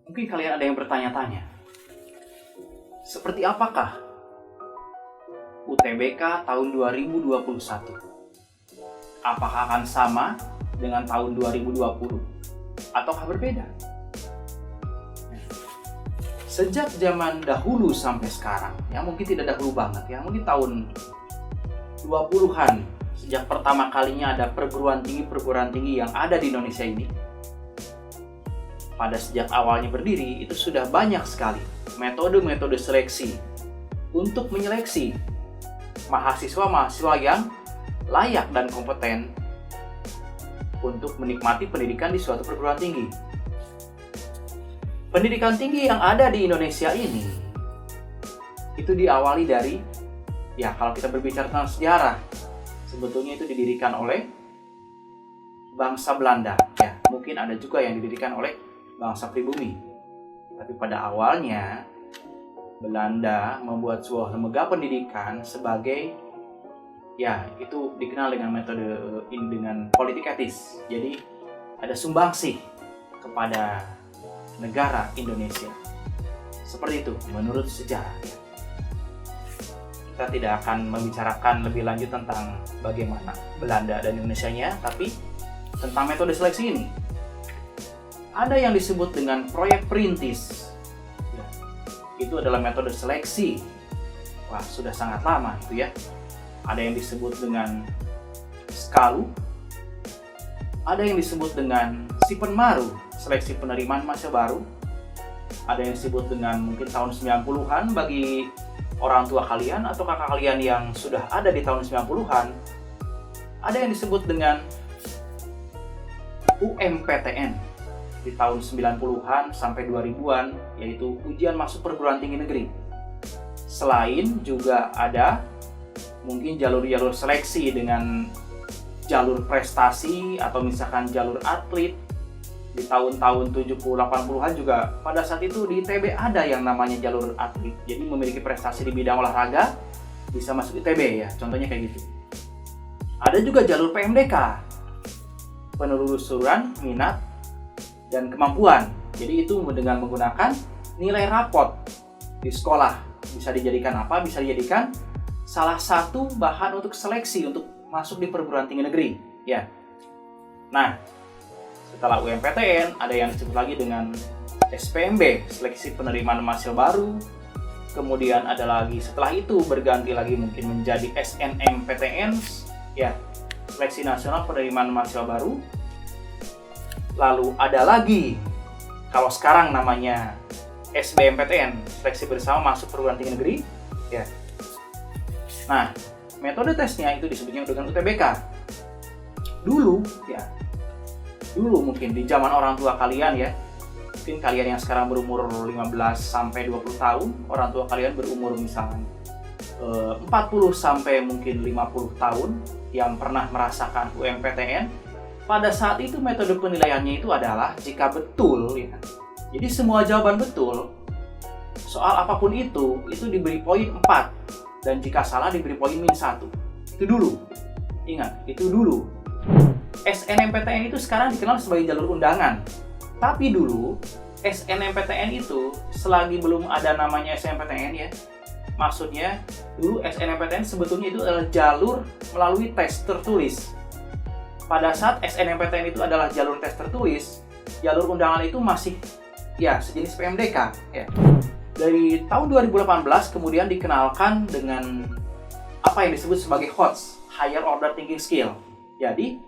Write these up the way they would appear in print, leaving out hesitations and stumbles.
Mungkin kalian ada yang bertanya-tanya, seperti apakah UTBK tahun 2021? Apakah akan sama dengan tahun 2020? Ataukah berbeda? Sejak zaman dahulu sampai sekarang, ya mungkin tidak dahulu banget, ya mungkin tahun 20-an, sejak pertama kalinya ada perguruan tinggi yang ada di Indonesia ini, pada sejak awalnya berdiri, itu sudah banyak sekali metode-metode seleksi untuk menyeleksi mahasiswa-mahasiswa yang layak dan kompeten untuk menikmati pendidikan di suatu perguruan tinggi. Pendidikan tinggi yang ada di Indonesia ini itu diawali dari, ya kalau kita berbicara tentang sejarah, sebetulnya itu didirikan oleh bangsa Belanda. Ya, mungkin ada juga yang didirikan oleh bangsa pribumi. Tapi pada awalnya Belanda membuat sebuah lembaga pendidikan sebagai, ya itu dikenal dengan metode dengan politik etis. Jadi ada sumbangsih kepada negara Indonesia. Seperti itu menurut sejarah. Kita tidak akan membicarakan lebih lanjut tentang bagaimana Belanda dan Indonesianya, tapi tentang metode seleksi ini. Ada yang disebut dengan proyek perintis. Ya, itu adalah metode seleksi. Wah, sudah sangat lama itu ya. Ada yang disebut dengan Skalu. Ada yang disebut dengan Sipenmaru, seleksi penerimaan mahasiswa baru. Ada yang disebut dengan mungkin tahun 90-an bagi orang tua kalian atau kakak kalian yang sudah ada di tahun 90-an. Ada yang disebut dengan UMPTN di tahun 90-an sampai 2000-an, yaitu ujian masuk perguruan tinggi negeri. Selain juga ada mungkin jalur-jalur seleksi dengan jalur prestasi atau misalkan jalur atlet. Di tahun-tahun 70-80-an juga pada saat itu di ITB ada yang namanya jalur atlet. Jadi memiliki prestasi di bidang olahraga bisa masuk ITB ya, contohnya kayak gitu. Ada juga jalur PMDK, penelusuran minat dan kemampuan. Jadi itu dengan menggunakan nilai rapot di sekolah. Bisa dijadikan apa? Bisa dijadikan salah satu bahan untuk seleksi untuk masuk di perguruan tinggi negeri. Ya. Nah, setelah UMPTN ada yang disebut lagi dengan SPMB, seleksi penerimaan mahasiswa baru. Kemudian ada lagi setelah itu berganti lagi mungkin menjadi SNMPTN, ya, seleksi nasional penerimaan mahasiswa baru. Lalu ada lagi, kalau sekarang namanya SBMPTN, seleksi bersama masuk perguruan tinggi negeri. Ya. Nah, metode tesnya itu disebutnya dengan UTBK. Dulu mungkin di zaman orang tua kalian ya, mungkin kalian yang sekarang berumur 15 sampai 20 tahun, orang tua kalian berumur misalnya 40 sampai mungkin 50 tahun yang pernah merasakan UMPTN. Pada saat itu metode penilaiannya itu adalah jika betul ya. Jadi semua jawaban betul, soal apapun itu diberi poin 4 dan jika salah diberi poin -1. Itu dulu. Ingat, itu dulu. SNMPTN itu sekarang dikenal sebagai jalur undangan. Tapi dulu SNMPTN itu selagi belum ada namanya SNMPTN ya. Maksudnya dulu SNMPTN sebetulnya itu adalah jalur melalui tes tertulis. Pada saat SNMPTN itu adalah jalur tes tertulis, jalur undangan itu masih ya sejenis PMDK ya. Dari tahun 2018 kemudian dikenalkan dengan apa yang disebut sebagai HOTS, Higher Order Thinking Skill. Jadi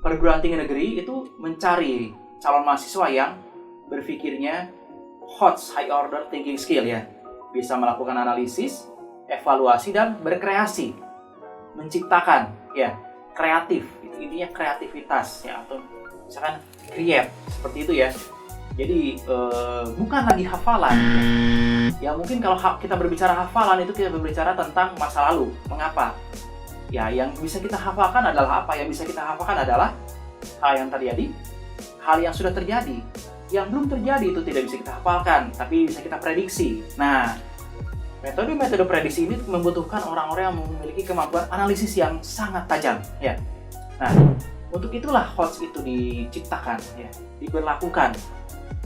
perguruan tinggi negeri itu mencari calon mahasiswa yang berpikirnya HOTS, High Order Thinking Skill ya. Bisa melakukan analisis, evaluasi dan berkreasi. Menciptakan ya. Kreatif, itu intinya kreativitas ya, atau misalkan create seperti itu ya. Jadi bukan lagi hafalan ya. Mungkin kalau kita berbicara hafalan itu kita berbicara tentang masa lalu. Mengapa? Ya yang bisa kita hafalkan adalah apa? Yang bisa kita hafalkan adalah hal yang terjadi, hal yang sudah terjadi. Yang belum terjadi itu tidak bisa kita hafalkan, tapi bisa kita prediksi. Nah, metode-metode prediksi ini membutuhkan orang-orang yang memiliki kemampuan analisis yang sangat tajam, ya. Nah, untuk itulah HOTS itu diciptakan, ya, diberlakukan.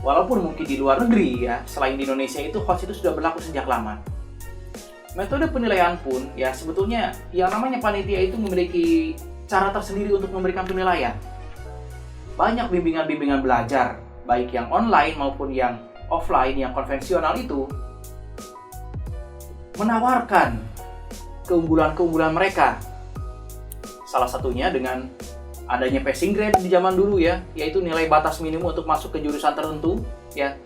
Walaupun mungkin di luar negeri ya, selain di Indonesia itu HOTS itu sudah berlaku sejak lama. Metode penilaian pun ya sebetulnya yang namanya panitia itu memiliki cara tersendiri untuk memberikan penilaian. Banyak bimbingan-bimbingan belajar, baik yang online maupun yang offline, yang konvensional itu menawarkan keunggulan-keunggulan mereka. Salah satunya dengan adanya passing grade di zaman dulu ya, yaitu nilai batas minimum untuk masuk ke jurusan tertentu ya.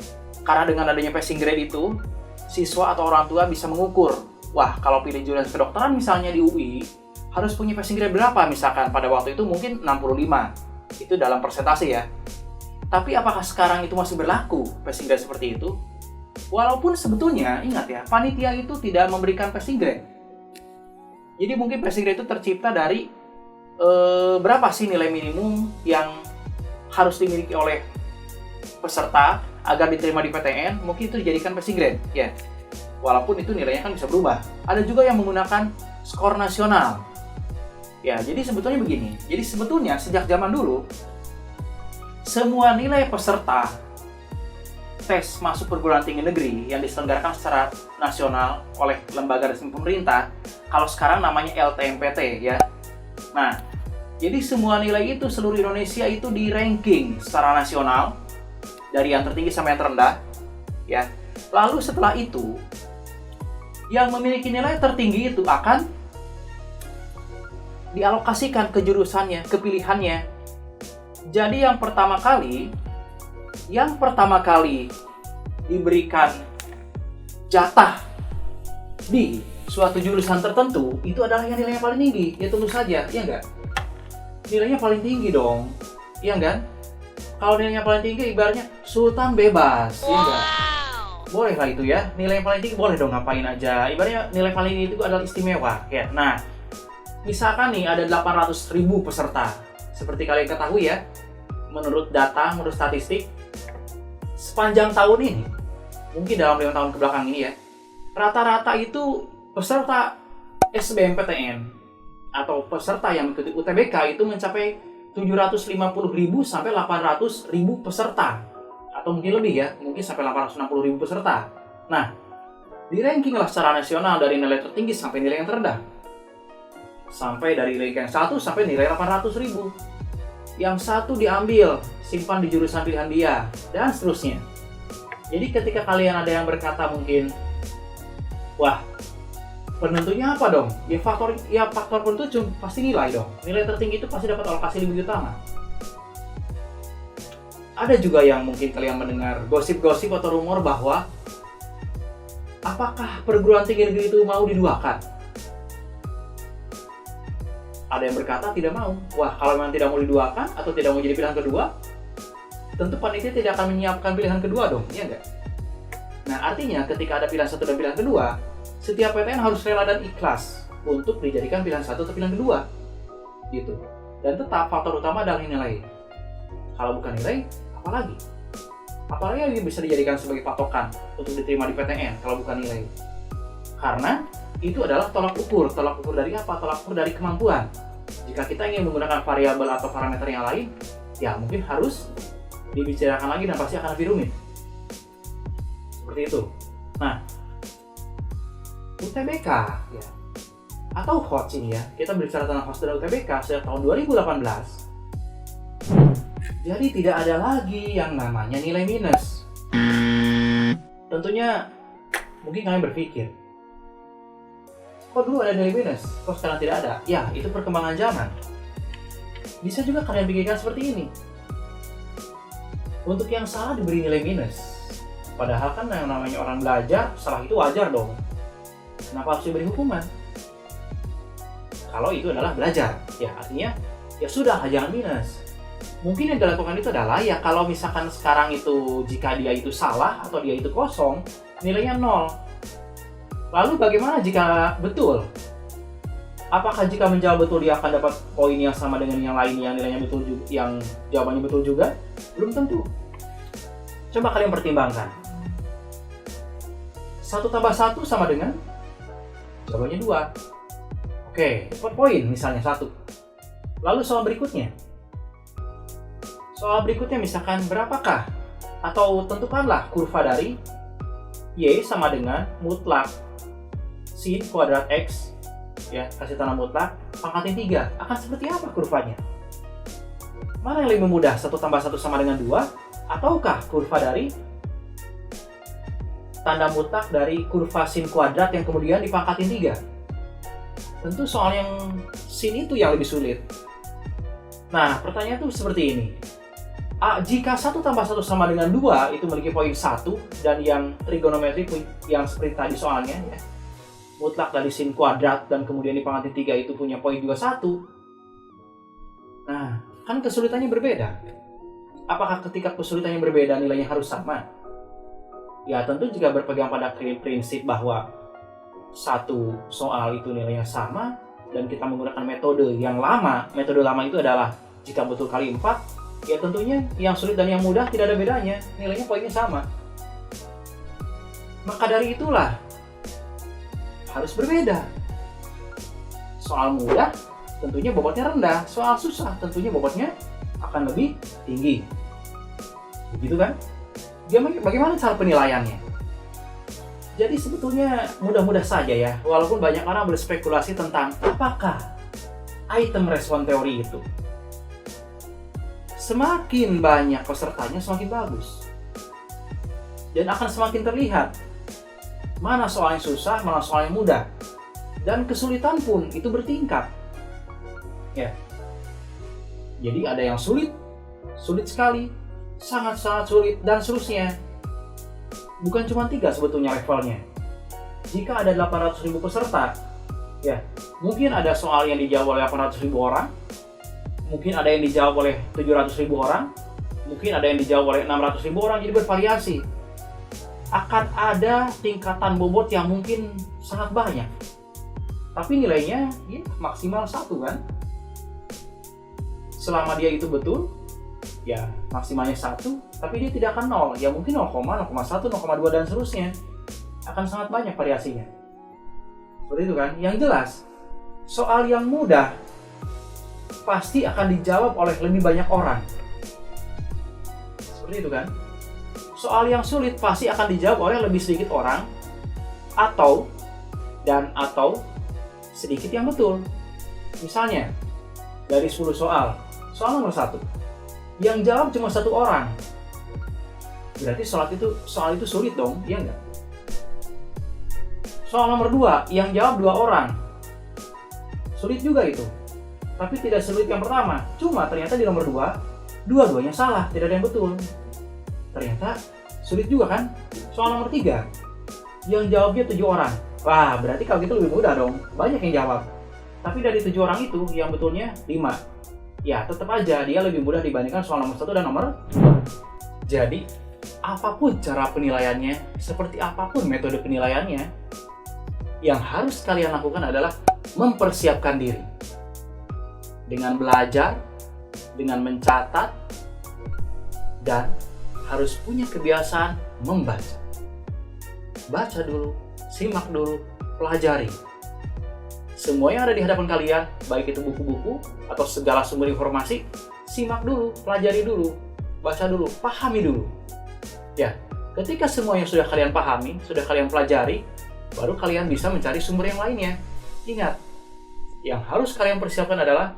Karena dengan adanya passing grade itu, siswa atau orang tua bisa mengukur, wah kalau pilih jurusan kedokteran misalnya di UI, harus punya passing grade berapa misalkan pada waktu itu mungkin 65. Itu dalam persentase ya. Tapi apakah sekarang itu masih berlaku passing grade seperti itu? Walaupun sebetulnya, ingat ya, panitia itu tidak memberikan passing grade. Jadi mungkin passing grade itu tercipta dari berapa sih nilai minimum yang harus dimiliki oleh peserta agar diterima di PTN, mungkin itu dijadikan passing grade ya. Walaupun itu nilainya kan bisa berubah. Ada juga yang menggunakan skor nasional. Ya, jadi sebetulnya begini. Jadi sebetulnya sejak zaman dulu semua nilai peserta tes masuk perguruan tinggi negeri yang diselenggarakan secara nasional oleh lembaga resmi pemerintah, kalau sekarang namanya LTMPT ya. Nah, jadi semua nilai itu seluruh Indonesia itu di ranking secara nasional dari yang tertinggi sampai yang terendah ya. Lalu setelah itu yang memiliki nilai tertinggi itu akan dialokasikan ke jurusannya, ke pilihannya. Jadi yang pertama kali diberikan jatah di suatu jurusan tertentu itu adalah yang nilainya paling tinggi. Ya tentu saja, ya enggak? Nilainya paling tinggi dong, iya enggak? Kalau nilainya paling tinggi ibaratnya sultan bebas, ya enggak? Boleh lah itu ya, nilai yang paling tinggi boleh dong ngapain aja. Ibaratnya nilai paling tinggi itu adalah istimewa ya. Nah, misalkan nih ada 800.000 peserta. Seperti kalian ketahui ya, menurut data, menurut statistik, sepanjang tahun ini, mungkin dalam 5 tahun kebelakang ini ya, rata-rata itu peserta SBMPTN atau peserta yang mengikuti UTBK itu mencapai 750.000 sampai 800.000 peserta. Atau mungkin lebih ya, mungkin sampai 860.000 peserta. Nah, di ranking lah secara nasional dari nilai tertinggi sampai nilai yang terendah. Sampai dari nilai yang 1 sampai nilai 800.000. Yang satu diambil, simpan di jurusan pilihan dia, dan seterusnya. Jadi ketika kalian ada yang berkata mungkin, wah, penentunya apa dong? Ya faktor penentu pasti nilai dong. Nilai tertinggi itu pasti dapat alokasi lebih utama. Ada juga yang mungkin kalian mendengar gosip-gosip atau rumor bahwa apakah perguruan tinggi negeri itu mau diduakan? Ada yang berkata tidak mau. Wah, kalau memang tidak mau diduakan atau tidak mau jadi pilihan kedua, tentu panitia tidak akan menyiapkan pilihan kedua dong, iya nggak? Nah, artinya ketika ada pilihan satu dan pilihan kedua, setiap PTN harus rela dan ikhlas untuk dijadikan pilihan satu atau pilihan kedua, gitu. Dan tetap faktor utama adalah nilai. Kalau bukan nilai, apalagi? Apalagi yang bisa dijadikan sebagai patokan untuk diterima di PTN kalau bukan nilai? Karena itu adalah tolak ukur. Tolak ukur dari apa? Tolak ukur dari kemampuan. Jika kita ingin menggunakan variabel atau parameter yang lain, ya mungkin harus dibicarakan lagi dan pasti akan lebih rumit. Seperti itu. Nah, UTBK ya, atau HOTS ini ya, kita berbicara tentang HOTS dan UTBK sejak tahun 2018. Jadi tidak ada lagi yang namanya nilai minus. Tentunya mungkin kalian berpikir, kok dulu ada nilai minus, kok sekarang tidak ada? Ya, itu perkembangan zaman. Bisa juga kalian pikirkan seperti ini. Untuk yang salah diberi nilai minus. Padahal kan yang namanya orang belajar, salah itu wajar dong. Kenapa harus diberi hukuman? Kalau itu adalah belajar, ya artinya ya sudah, jangan minus. Mungkin yang dilakukan itu adalah ya kalau misalkan sekarang itu jika dia itu salah atau dia itu kosong, nilainya 0. Lalu bagaimana jika betul? Apakah jika menjawab betul dia akan dapat poin yang sama dengan yang lain yang nilainya betul juga, yang jawabannya betul juga? Belum tentu. Coba kalian pertimbangkan. 1 tambah 1 sama dengan jawabannya 2. Oke, dapat poin misalnya 1. Lalu soal berikutnya misalkan berapakah Atau tentukanlah kurva dari Y sama dengan mutlak sin kuadrat X, ya, kasih tanda mutlak, pangkatin 3. Akan seperti apa kurvanya? Mana yang lebih mudah? 1 tambah 1 sama dengan 2? Ataukah kurva dari tanda mutlak dari kurva sin kuadrat yang kemudian dipangkatin 3? Tentu soal yang sin itu yang lebih sulit. Nah, pertanyaan itu seperti ini. Jika 1 tambah 1 sama dengan 2 itu memiliki poin 1, dan yang trigonometri yang seperti tadi soalnya, ya, mutlak dari sin kuadrat dan kemudian dipangkatin 3 itu punya poin juga 1. Nah, kan kesulitannya berbeda. Apakah ketika kesulitannya berbeda nilainya harus sama? Ya, tentu jika berpegang pada prinsip bahwa satu soal itu nilainya sama dan kita menggunakan metode yang lama. Metode lama itu adalah jika betul kali 4, ya tentunya yang sulit dan yang mudah tidak ada bedanya, nilainya poinnya sama. Maka dari itulah harus berbeda. Soal mudah tentunya bobotnya rendah, soal susah tentunya bobotnya akan lebih tinggi. Begitu kan? Bagaimana cara penilaiannya? Jadi sebetulnya mudah-mudah saja ya, walaupun banyak orang berspekulasi tentang apakah item respon teori itu. Semakin banyak pesertanya semakin bagus. Dan akan semakin terlihat mana soal yang susah, mana soal yang mudah. Dan kesulitan pun itu bertingkat. Ya. Jadi ada yang sulit, sulit sekali, sangat-sangat sulit, dan seterusnya. Bukan cuma 3 sebetulnya levelnya. Jika ada 800.000 peserta, ya, mungkin ada soal yang dijawab oleh 800.000 orang, mungkin ada yang dijawab oleh 700.000 orang, mungkin ada yang dijawab oleh 600.000 orang, jadi bervariasi. Akan ada tingkatan bobot yang mungkin sangat banyak. Tapi nilainya ya maksimal 1 kan? Selama dia itu betul, ya maksimalnya 1, tapi dia tidak akan 0. Ya mungkin 0, 0,1, 0,2 dan seterusnya. Akan sangat banyak variasinya. Seperti itu kan? Yang jelas, soal yang mudah pasti akan dijawab oleh lebih banyak orang. Seperti itu kan? Soal yang sulit pasti akan dijawab oleh lebih sedikit orang, atau sedikit yang betul. Misalnya, dari 10 soal nomor 1, yang jawab cuma 1 orang. Berarti soal itu sulit dong, iya nggak? Soal nomor 2, yang jawab 2 orang. Sulit juga itu. Tapi tidak sulit yang pertama. Cuma ternyata di nomor 2, dua-duanya salah, tidak ada yang betul. Ternyata sulit juga kan? Soal nomor 3, yang jawabnya 7 orang. Wah, berarti kalau gitu lebih mudah dong. Banyak yang jawab. Tapi dari 7 orang itu, yang betulnya 5. Ya, tetap aja dia lebih mudah dibandingkan soal nomor 1 dan nomor 2. Jadi, apapun cara penilaiannya, seperti apapun metode penilaiannya, yang harus kalian lakukan adalah mempersiapkan diri. Dengan belajar, dengan mencatat, dan harus punya kebiasaan membaca. Baca dulu, simak dulu, pelajari. Semua yang ada di hadapan kalian, baik itu buku-buku atau segala sumber informasi, simak dulu, pelajari dulu, baca dulu, pahami dulu. Ya, ketika semua yang sudah kalian pahami, sudah kalian pelajari, baru kalian bisa mencari sumber yang lainnya. Ingat, yang harus kalian persiapkan adalah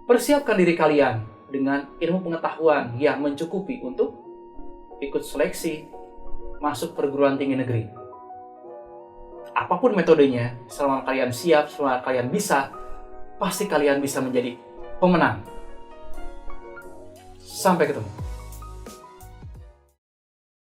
persiapkan diri kalian dengan ilmu pengetahuan yang mencukupi untuk ikut seleksi masuk perguruan tinggi negeri. Apapun metodenya, selama kalian siap, selama kalian bisa, pasti kalian bisa menjadi pemenang. Sampai ketemu.